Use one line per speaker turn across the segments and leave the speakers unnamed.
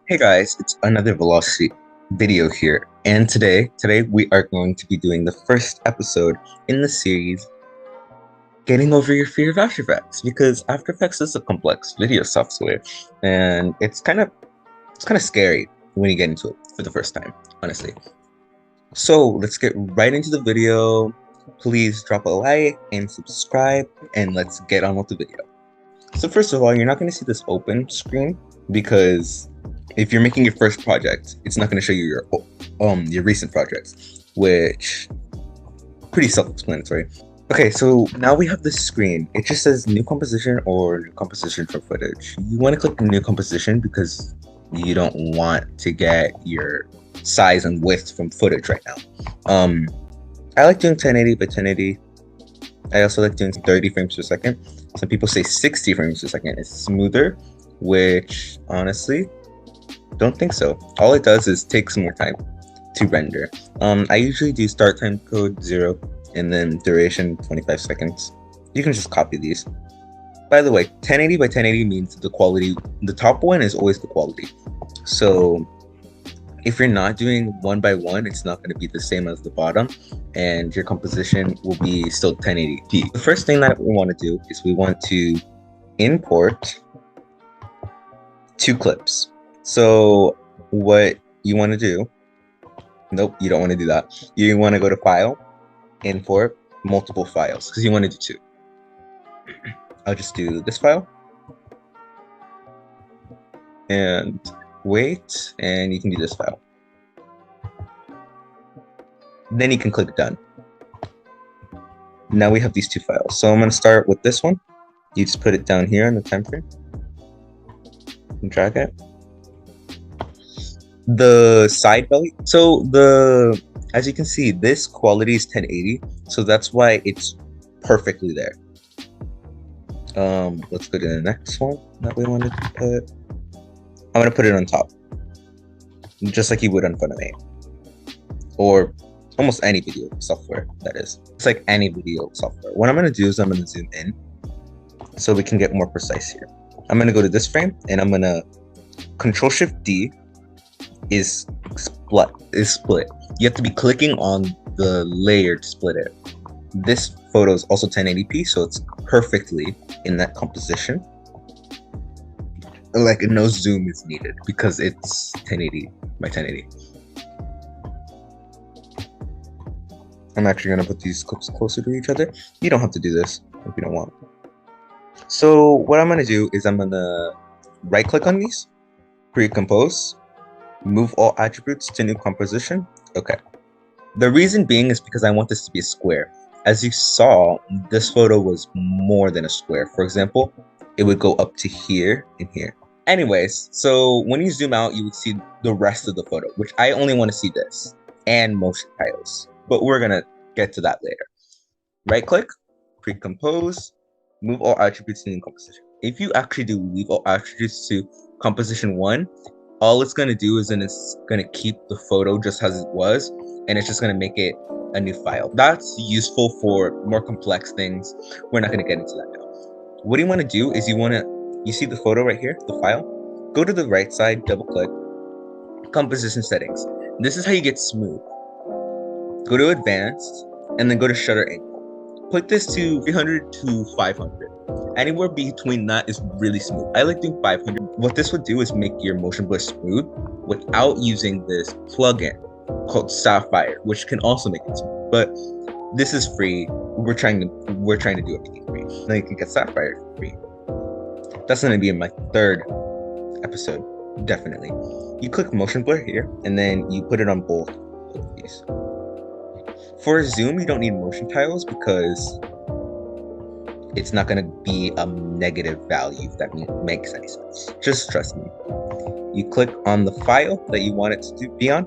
Hey guys, it's another Velocity video here, and today we are going to be doing the first episode in the series, Getting Over Your Fear of After Effects, because After Effects is a complex video software, and it's kind of scary when you get into it for the first time, honestly. So let's get right into the video. Please drop a like and subscribe, and let's get on with the video. So first of all, you're not going to see this open screen because if you're making your first project, it's not going to show you your recent projects, which pretty self-explanatory. Okay, so now we have this screen. It just says new composition or new composition for footage. You want to click new composition because you don't want to get your size and width from footage right now. I like doing 1080 by 1080. I also like doing 30 frames per second. Some people say 60 frames per second is smoother, which honestly, don't think so. All it does is take some more time to render. I usually do start time code 0 and then duration 25 seconds. You can just copy these. By the way, 1080 by 1080 means the quality, the top one is always the quality. So if you're not doing one by one, it's not going to be the same as the bottom, and your composition will be still 1080p. The first thing that we want to do is we want to import two clips. So what you want to do, nope, you don't want to do that. You want to go to File, Import, Multiple Files, because you want to do two. I'll just do this file, and wait, and you can do this file. Then you can click done. Now we have these two files. So I'm going to start with this one. You just put it down here in the time frame and drag it. The side belly. So as you can see, this quality is 1080. So that's why it's perfectly there. Let's go to the next one that we wanted to put. I'm going to put it on top, just like you would on Funimate, or almost any video software, that is. It's like any video software. What I'm going to do is I'm going to zoom in so we can get more precise here. I'm going to go to this frame, and I'm going to Control-Shift-D is split. You have to be clicking on the layer to split it. This photo is also 1080p, so it's perfectly in that composition. Like no zoom is needed because it's 1080 by 1080. I'm actually going to put these clips closer to each other. You don't have to do this if you don't want. So what I'm going to do is I'm going to right click on these, pre-compose, move all attributes to new composition. Okay. The reason being is because I want this to be a square. As you saw, this photo was more than a square. For example, it would go up to here and here. Anyways, so when you zoom out, you would see the rest of the photo, which I only want to see this and motion tiles, but we're gonna get to that later. Right click, pre-compose, move all attributes to new composition. If you actually do leave all attributes to composition 1, all it's gonna do is then it's gonna keep the photo just as it was, and it's just gonna make it a new file. That's useful for more complex things. We're not gonna get into that now. What you want to do is you see the photo right here, the file? Go to the right side, double click, composition settings. This is how you get smooth. Go to advanced, and then go to shutter angle. Put this to 300 to 500. Anywhere between that is really smooth. I like doing 500. What this would do is make your motion blur smooth without using this plugin called Sapphire, which can also make it smooth. But this is free. We're trying to do everything free. Now you can get Sapphire for free. That's going to be in my third episode, definitely. You click motion blur here, and then you put it on both of these. For zoom, you don't need motion tiles because it's not going to be a negative value, if that makes any sense. Just trust me. You click on the file that you want it to be on.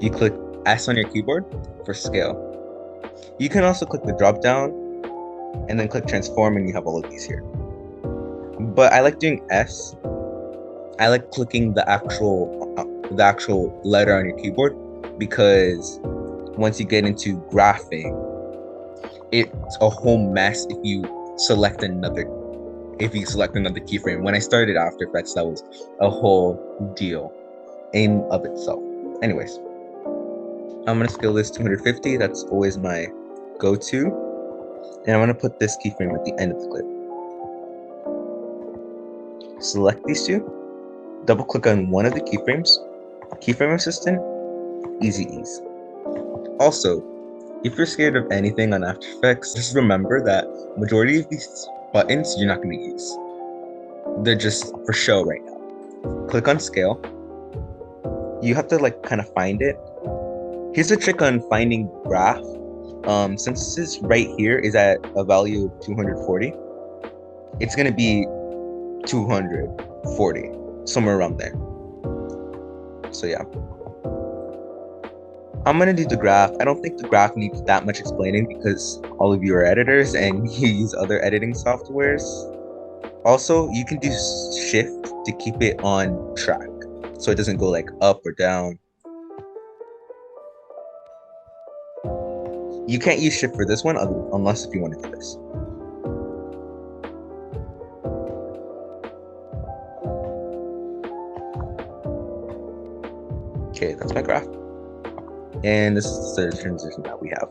You click S on your keyboard for scale. You can also click the drop down and then click transform, and you have all of these here. But I like doing S. I like clicking the actual letter on your keyboard because once you get into graphing, it's a whole mess if you select another if you select another keyframe. When I started After Effects, that was a whole deal in of itself. Anyways, I'm gonna scale this 250. That's always my go-to. And I'm gonna put this keyframe at the end of the clip. Select these two, double click on one of the keyframes, keyframe assistant, easy ease. Also, if you're scared of anything on After Effects, just remember that majority of these buttons you're not gonna use. They're just for show right now. Click on scale. You have to like kind of find it. Here's a trick on finding graph. Since this right here is at a value of 240, it's gonna be 240, somewhere around there. So yeah. I'm gonna do the graph. I don't think the graph needs that much explaining because all of you are editors and you use other editing softwares. Also, you can do shift to keep it on track so it doesn't go like up or down. You can't use shift for this one unless if you want to do this. Okay, that's my graph. And this is the transition that we have.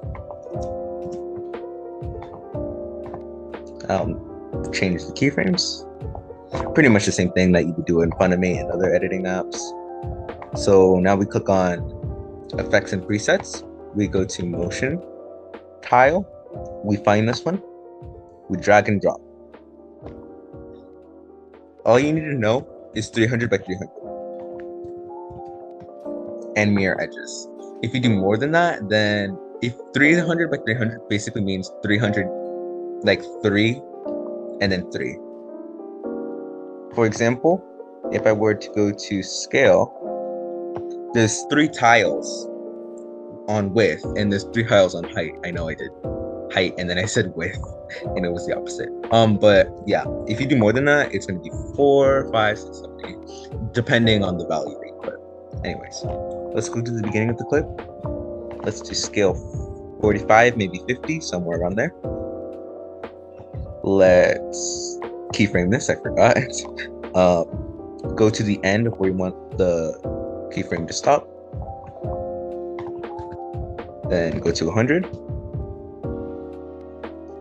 Change the keyframes. Pretty much the same thing that you would do in Funimate and other editing apps. So now we click on effects and presets. We go to motion, tile. We find this one. We drag and drop. All you need to know is 300 by 300 and mirror edges. If you do more than that, then if 300 by 300 basically means 300 like 3 and then 3. For example, if I were to go to scale, there's 3 tiles on width and there's 3 tiles on height. I know I did height and then I said width and it was the opposite. But yeah, if you do more than that, it's going to be 4, 5, 6, 7, 8, depending on the value that you put. Anyways, let's go to the beginning of the clip. Let's do scale 45, maybe 50, somewhere around there. Let's keyframe this, I forgot. Go to the end where you want the keyframe to stop. Then go to 100.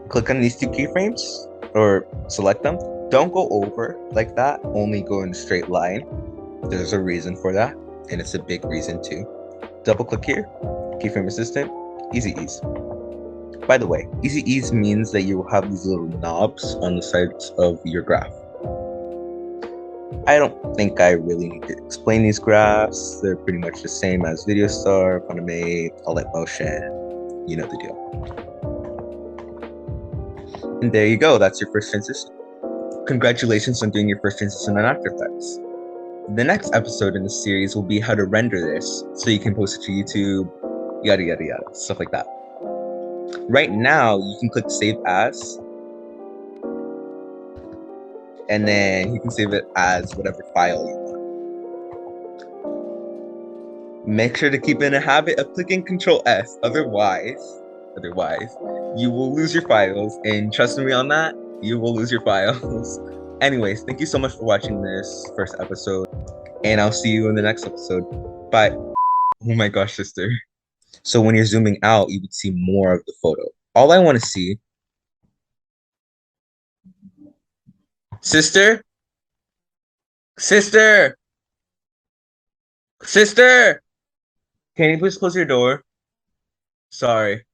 Click on these 2 keyframes or select them. Don't go over like that, only go in a straight line. There's a reason for that, and it's a big reason too. Double click here, keyframe assistant, easy ease. By the way, easy ease means that you will have these little knobs on the sides of your graph. I don't think I really need to explain these graphs. They're pretty much the same as Video Star, Funimate, All Light Motion. You know the deal. And there you go. That's your first transition. Congratulations on doing your first transition on After Effects. The next episode in the series will be how to render this so you can post it to YouTube, yada yada yada, stuff like that. Right now, you can click Save As, and then you can save it as whatever file you want. Make sure to keep in a habit of clicking Control S, otherwise, you will lose your files, and trust me on that, you will lose your files. Anyways, thank you so much for watching this first episode, and I'll see you in the next episode. Bye. Oh my gosh, sister. So when you're zooming out, you would see more of the photo. All I want to see... Sister? Sister! Sister! Can you please close your door? Sorry.